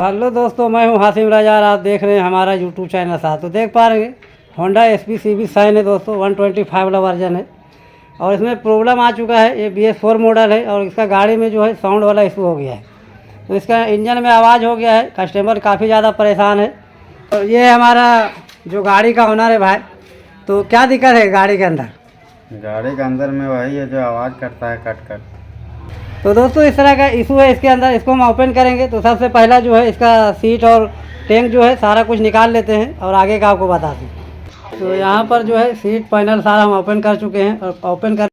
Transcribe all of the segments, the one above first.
Hello दोस्तों, मैं हूं हासिम राजा और आप देख रहे हैं हमारा यूट्यूब चैनल साथ। तो देख पा रहे हैं होंडा एसपी सीबी साइन है दोस्तों, 125 वाला वर्जन है और इसमें प्रॉब्लम आ चुका है। ये BS4 मॉडल है और इसका गाड़ी में जो है साउंड वाला इशू हो गया है। तो इसका इंजन में आवाज़ हो गया है, कस्टमर काफ़ी ज़्यादा परेशान है। और ये हमारा जो गाड़ी का ओनर है भाई, तो क्या दिक्कत है गाड़ी के अंदर? गाड़ी के अंदर में वही है जो आवाज़ करता है कट कट। तो दोस्तों इस तरह का इशू है इसके अंदर। इसको हम ओपन करेंगे तो सबसे पहला जो है इसका सीट और टैंक जो है सारा कुछ निकाल लेते हैं और आगे का आपको बताते हैं। तो यहाँ पर जो है सीट पैनल सारा हम ओपन कर चुके हैं और ओपन कर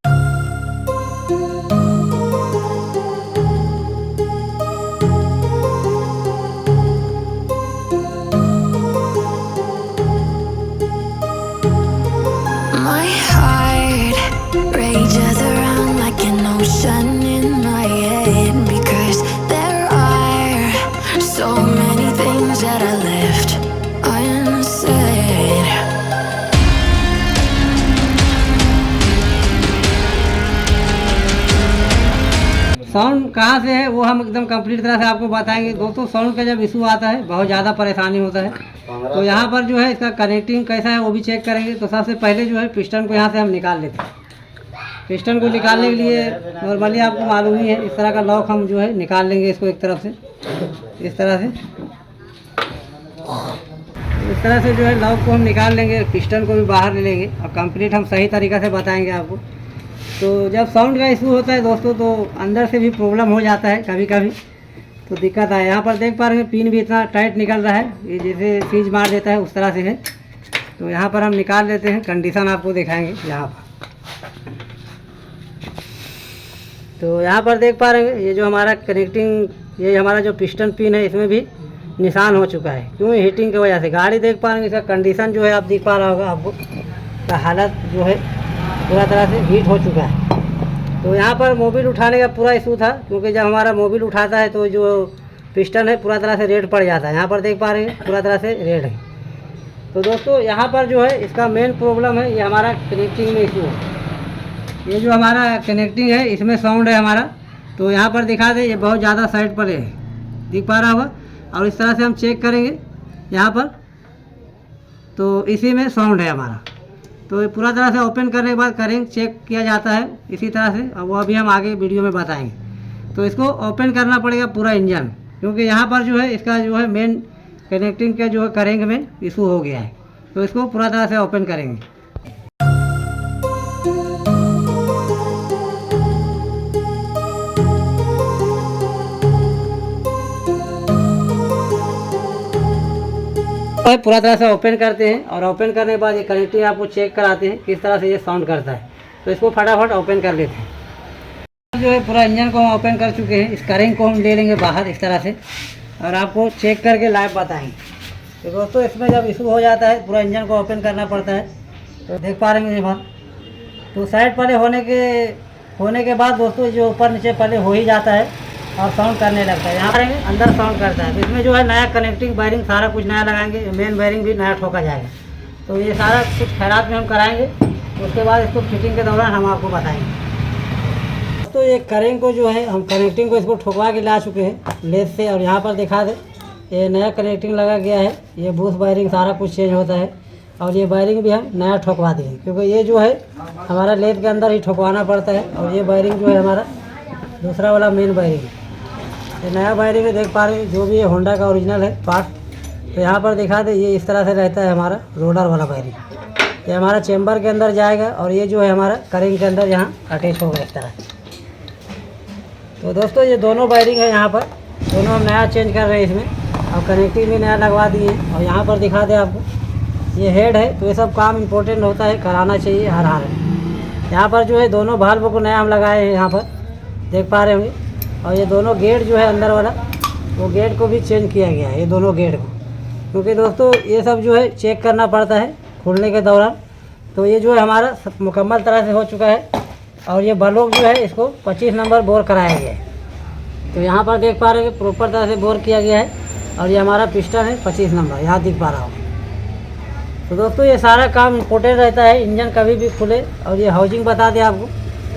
My heart rages around like an ocean in my head, because there are so many things that I left unsaid. Sound कहाँ से है वो हम एकदम कंप्लीट तरह से आपको बताएंगे। दोस्तों साउंड का जब इशू आता है बहुत ज़्यादा परेशानी होता है। तो यहाँ पर जो है इसका कनेक्टिंग कैसा है वो भी चेक करेंगे। तो सबसे पहले जो है पिस्टन को यहाँ से हम निकाल लेते हैं। पिस्टन को निकालने के लिए नॉर्मली आपको मालूम ही है, इस तरह का लॉक हम जो है निकाल लेंगे इसको एक तरफ से, इस तरह से। इस तरह से जो है लॉक को हम निकाल लेंगे, पिस्टन को भी बाहर ले लेंगे और कंप्लीट हम सही तरीक़े से बताएंगे आपको। तो जब साउंड का इशू होता है दोस्तों तो अंदर से भी प्रॉब्लम हो जाता है कभी कभी, तो दिक्कत है। यहाँ पर देख पा रहे हैं पिन भी इतना टाइट निकल रहा है, ये जैसे सीज मार देता है उस तरह से है। तो यहाँ पर हम निकाल लेते हैं, कंडीशन आपको दिखाएंगे यहाँ पर। तो यहाँ पर देख पा रहे हैं ये जो हमारा कनेक्टिंग, ये हमारा जो पिस्टन पिन है इसमें भी निशान हो चुका है। क्यों? हीटिंग की वजह से। गाड़ी देख पा रहे हैं इसका कंडीशन जो है आप दिख पा रहा होगा आपको, का हालत जो है पूरा तरह से हीट हो चुका है। तो यहाँ पर मोबिल उठाने का पूरा इशू था, क्योंकि जब हमारा मोबिल उठाता है तो जो पिस्टन है पूरा तरह से रेड पड़ जाता है। यहाँ पर देख पा रहे हैं पूरा तरह से रेड है। तो दोस्तों यहाँ पर जो है इसका मेन प्रॉब्लम है ये हमारा कनेक्टिंग में इशू है। ये जो हमारा कनेक्टिंग है इसमें साउंड है हमारा, तो यहाँ पर दिखा दे ये बहुत ज़्यादा साइड पर है, दिख पा रहा होगा। और इस तरह से हम चेक करेंगे यहाँ पर, तो इसी में साउंड है हमारा। तो ये पूरा तरह से ओपन करने के बाद करेंगे, चेक किया जाता है इसी तरह से, और वो अभी हम आगे वीडियो में बताएंगे। तो इसको ओपन करना पड़ेगा पूरा इंजन, क्योंकि यहाँ पर जो है इसका जो है मेन कनेक्टिंग का जो है करेंगे में इशू हो गया है। तो इसको पूरा तरह से ओपन करेंगे। पूरा तरह से ओपन करते हैं और ओपन करने के बाद ये कनेक्टिंग आपको चेक कराते हैं किस तरह से ये साउंड करता है। तो इसको फटाफट ओपन कर लेते हैं। जो है पूरा इंजन को हम ओपन कर चुके हैं। इस करेंग को हम ले लेंगे बाहर इस तरह से और आपको चेक करके लाइव बताएंगे। तो दोस्तों इसमें जब इशू हो जाता है पूरा इंजन को ओपन करना पड़ता है। तो देख पा रहे हैं ये बात। तो साइड पहले होने के बाद दोस्तों जो ऊपर नीचे पहले हो ही जाता है और साउंड करने लगता है। यहाँ पर अंदर साउंड करता है। तो इसमें जो है नया कनेक्टिंग वायरिंग सारा कुछ नया लगाएंगे, मेन वायरिंग भी नया ठोका जाएगा। तो ये सारा कुछ खैरात में हम कराएंगे, उसके बाद इसको फिटिंग के दौरान हम आपको बताएंगे। तो ये करेंग को जो है हम कनेक्टिंग को इसको ठोकवा के ला चुके हैं लेस से, और यहाँ पर दिखा दे ये नया कनेक्टिंग लगा गया है। ये बूथ वायरिंग सारा कुछ चेंज होता है और ये वायरिंग भी हम नया ठोकवा देंगे, क्योंकि ये जो है हमारा लेद के अंदर ही ठोकवाना पड़ता है। और ये वायरिंग जो है हमारा दूसरा वाला मेन वायरिंग, ये नया वायरिंग है। देख पा रहे हैं जो भी ये होंडा का ओरिजिनल है पार्ट। तो यहाँ पर दिखा दे ये इस तरह से रहता है हमारा रोलर वाला वायरिंग। ये हमारा चेम्बर के अंदर जाएगा और ये जो है हमारा करेंग के अंदर यहाँ अटैच होगा इस तरह। तो दोस्तों ये दोनों वायरिंग है यहाँ पर, दोनों हम नया चेंज कर रहे हैं इसमें और कनेक्टिंग भी नया लगवा दिए। और यहाँ पर दिखा दे आपको ये हेड है। तो ये सब काम इम्पोर्टेंट होता है, कराना चाहिए हर हाल में। यहाँ पर जो है दोनों भाल्व को नया हम लगाए हैं यहाँ पर, देख पा रहे होंगे। और ये दोनों गेट जो है अंदर वाला, वो गेट को भी चेंज किया गया है, ये दोनों गेट को, क्योंकि दोस्तों ये सब जो है चेक करना पड़ता है खुलने के दौरान। तो ये जो है हमारा मुकम्मल तरह से हो चुका है। और ये ब्लॉक जो है इसको 25 नंबर बोर कराया गया है। तो यहाँ पर देख पा रहे हैं प्रॉपर तरह से बोर किया गया है। और ये हमारा पिस्टन है 25 नंबर, यहाँ दिख पा रहा हूँ। तो दोस्तों ये सारा काम इम्पोर्टेंट रहता है, इंजन कभी भी खुले। और ये हाउसिंग बता दें आपको,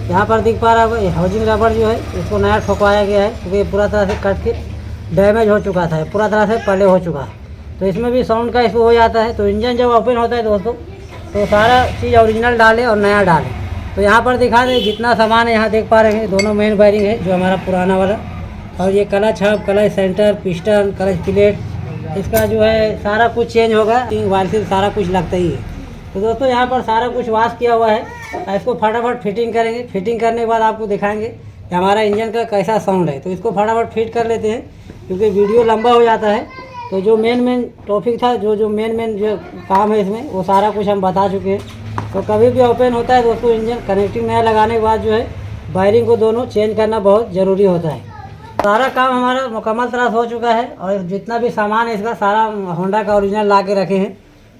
यहाँ पर दिख पा रहा होगा ये हाउसिंग रबर जो है इसको नया ठोकवाया गया है, क्योंकि पूरा तरह से कट के डैमेज हो चुका था, पूरा तरह से पहले हो चुका है। तो इसमें भी साउंड का इशू हो जाता है। तो इंजन जब ओपन होता है दोस्तों, तो सारा चीज़ ओरिजिनल डालें और नया डालें। तो यहाँ पर दिखा दें जितना सामान है, यहाँ देख पा रहे हैं दोनों मेन वायरिंग है जो हमारा पुराना वाला, और ये clutch hub, clutch centre, piston, clutch plate, इसका जो है सारा कुछ चेंज होगा। वायर से सारा कुछ लगता ही है। तो दोस्तों यहाँ पर सारा कुछ वॉश किया हुआ है। इसको फटाफट फिटिंग करेंगे। फिटिंग करने के बाद आपको दिखाएंगे कि हमारा इंजन का कैसा साउंड है। तो इसको फटाफट फिट कर लेते हैं क्योंकि वीडियो लंबा हो जाता है। तो जो मेन टॉपिक था, जो मेन जो काम है इसमें, वो सारा कुछ हम बता चुके हैं। तो कभी भी ओपन होता है दोस्तों इंजन, कनेक्टिंग नया लगाने के बाद जो है वायरिंग को दोनों चेंज करना बहुत ज़रूरी होता है। सारा काम हमारा मुकम्मल तरह से हो चुका है और जितना भी सामान है इसका सारा होंडा का ओरिजिनल ला के रखे हैं।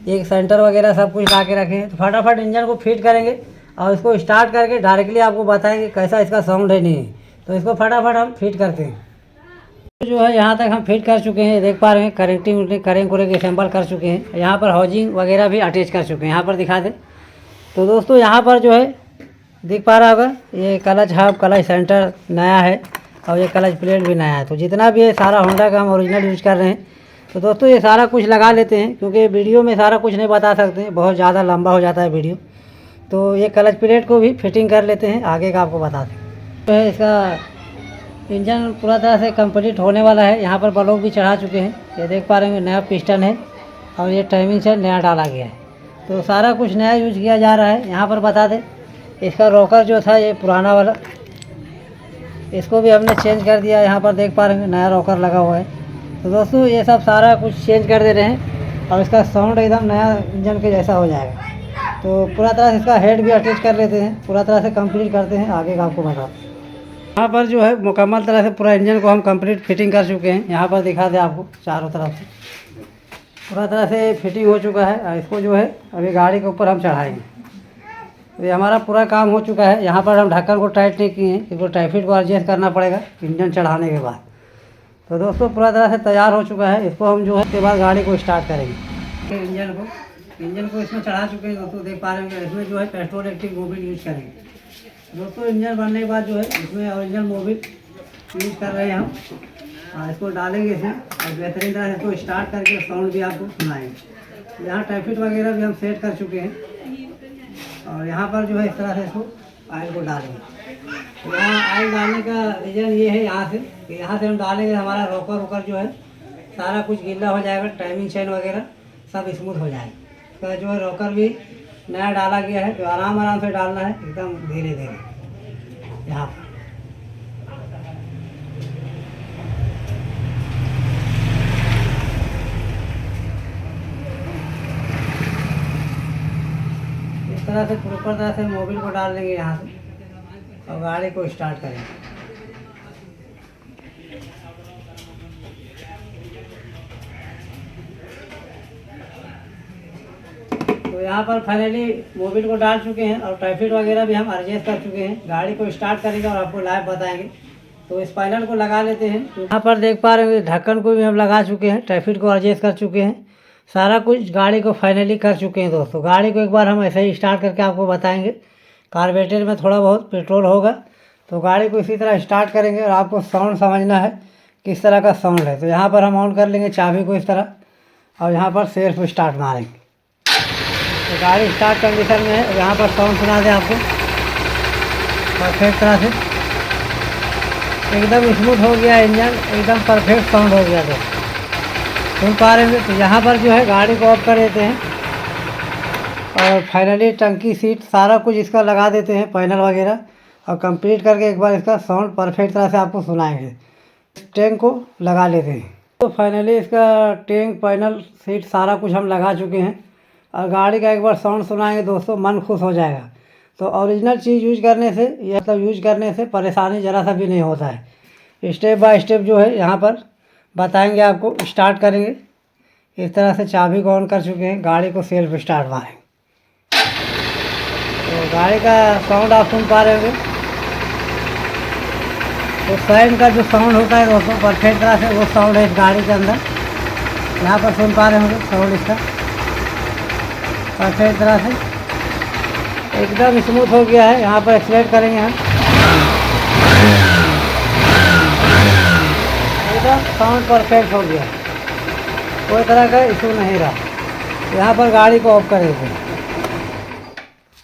एक सेंटर वगैरह सब कुछ ला के रखे हैं। तो फटाफट इंजन को फिट करेंगे और इसको स्टार्ट करके डायरेक्टली आपको बताएंगे कैसा इसका साउंड है नहीं है। तो इसको फटाफट हम फिट करते हैं। जो है यहाँ तक हम फिट कर चुके हैं, देख पा रहे हैं करेंटिंग करेंगे असेंबल कर चुके हैं। यहाँ पर हाउजिंग वगैरह भी अटैच कर चुके हैं। यहाँ पर दिखा दें तो दोस्तों यहाँ पर जो है दिख पा रहा होगा, ये क्लच हब, क्लच सेंटर नया है और ये क्लच प्लेट भी नया है। तो जितना भी है सारा होंडा का हम ओरिजिनल यूज़ कर रहे हैं। तो दोस्तों ये सारा कुछ लगा लेते हैं क्योंकि वीडियो में सारा कुछ नहीं बता सकते हैं, बहुत ज़्यादा लंबा हो जाता है वीडियो। तो ये क्लच प्लेट को भी फिटिंग कर लेते हैं, आगे का आपको बता दें। तो इसका इंजन पूरा तरह से कंप्लीट होने वाला है। यहाँ पर ब्लॉक भी चढ़ा चुके हैं, ये देख पा रहे हैं नया पिस्टन है और ये टाइमिंग से नया डाला गया है। तो सारा कुछ नया यूज़ किया जा रहा है। यहाँ पर बता दें इसका रॉकर जो था ये पुराना वाला, इसको भी हमने चेंज कर दिया। यहाँ पर देख पा रहे हैं नया रॉकर लगा हुआ है। तो दोस्तों ये सब सारा कुछ चेंज कर दे रहे हैं और इसका साउंड एकदम नया इंजन के जैसा हो जाएगा। तो पूरा तरह से इसका हेड भी अटैच कर लेते हैं, पूरा तरह से कंप्लीट करते हैं, आगे का आपको बताते हैं। यहाँ पर जो है मुकम्मल तरह से पूरा इंजन को हम कंप्लीट फिटिंग कर चुके हैं। यहाँ पर दिखा दें आपको चारों तरफ से पूरा तरह से फिटिंग हो चुका है। और इसको जो है अभी गाड़ी के ऊपर हम चढ़ाएंगे। तो ये हमारा पूरा काम हो चुका है। यहाँ पर हम ढक्कन को टाइट नहीं किए हैं क्योंकि टाइफिट को एडजस्ट करना पड़ेगा इंजन चढ़ाने के बाद। तो दोस्तों पूरा तरह से तैयार हो चुका है। इसको हम जो है उसके बाद गाड़ी को स्टार्ट करेंगे। इंजन को इसमें चढ़ा चुके हैं दोस्तों, देख पा रहे हैं। इसमें जो है पेट्रोल एक्टिव मोबिल यूज़ करेंगे दोस्तों। इंजन बनने के बाद जो है इसमें ओरिजिनल मोबिल यूज़ कर रहे हैं हम, और इसको डालेंगे इसमें और बेहतरीन तरह से इसको स्टार्ट करके साउंड भी आपको सुनाएंगे। यहाँ टाइफिट वगैरह भी हम सेट कर चुके हैं और यहाँ पर जो है इस तरह से इसको ऑयल को डालेंगे। यहाँ ऑयल डालने का रीज़न ये है यहाँ से कि यहाँ से हम डालेंगे हमारा रोकर जो है सारा कुछ गीला हो जाएगा, टाइमिंग चेन वगैरह सब स्मूथ हो जाएगा। इसका जो है रोकर भी नया डाला गया है। तो आराम से डालना है, एकदम धीरे धीरे। यहाँ पर इस तरह से प्रॉपर तरह से मोबिल को डाल देंगे यहाँ से और गाड़ी को स्टार्ट करेंगे। तो यहाँ पर फाइनली मोबिल को डाल चुके हैं और टाइफिट वगैरह भी हम एडजस्ट कर चुके हैं। गाड़ी को स्टार्ट करेंगे और आपको लाइव बताएंगे। तो स्पाइनर को लगा लेते हैं। तो यहाँ पर देख पा रहे हैं ढक्कन को भी हम लगा चुके हैं, टाइफिट को एडजस्ट कर चुके हैं, सारा कुछ गाड़ी को फाइनली कर चुके हैं दोस्तों। गाड़ी को एक बार हम ऐसे ही स्टार्ट करके आपको बताएंगे। कार्बोरेटर में थोड़ा बहुत पेट्रोल होगा तो गाड़ी को इसी तरह स्टार्ट करेंगे और आपको साउंड समझना है किस तरह का साउंड है। तो यहाँ पर हम ऑन कर लेंगे चाबी को इस तरह और यहाँ पर सेल्फ स्टार्ट मारेंगे। तो गाड़ी स्टार्ट कंडीशन में है। यहाँ पर साउंड सुना दें आपको परफेक्ट तरह से, एकदम स्मूथ हो गया इंजन, एकदम परफेक्ट साउंड हो गया। तो सुन पा रहे हैं। तो यहाँ पर जो है गाड़ी को ऑफ कर देते हैं और फाइनली टंकी सीट सारा कुछ इसका लगा देते हैं, पैनल वगैरह, और कंप्लीट करके एक बार इसका साउंड परफेक्ट तरह से आपको सुनाएंगे। टैंक को लगा लेते हैं। तो फाइनली इसका टैंक, पैनल, सीट सारा कुछ हम लगा चुके हैं और गाड़ी का एक बार साउंड सुनाएंगे दोस्तों, मन खुश हो जाएगा। तो ओरिजिनल चीज़ यूज करने से, यह सब यूज करने से परेशानी ज़रा सा भी नहीं होता है। स्टेप बाय स्टेप जो है यहाँ पर बताएंगे आपको। स्टार्ट करेंगे इस तरह से, चाबी को ऑन कर चुके हैं, गाड़ी को सेल्फ स्टार्ट मारेंगे। तो गाड़ी का साउंड आप सुन पा रहे होंगे। तो फैन का जो साउंड होता है दोस्तों परफेक्ट तरह से वो साउंड है इस गाड़ी के अंदर। यहाँ पर सुन पा रहे होंगे साउंड इसका परफेक्ट तरह से एकदम स्मूथ हो गया है। यहाँ पर एक्सीलेरेट करेंगे हम, एकदम साउंड परफेक्ट हो गया, कोई तरह का इशू नहीं रहा। यहाँ पर गाड़ी को ऑफ करेंगे।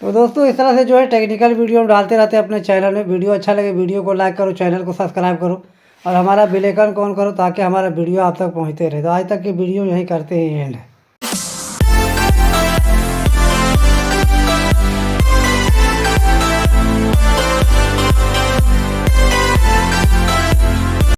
तो दोस्तों इस तरह से जो है टेक्निकल वीडियो हम डालते रहते हैं अपने चैनल में। वीडियो अच्छा लगे वीडियो को लाइक करो, चैनल को सब्सक्राइब करो और हमारा बेल आइकन ऑन करो ताकि हमारा वीडियो आप तक पहुँचते रहे। तो आज तक की वीडियो यहीं करते हैं एंड।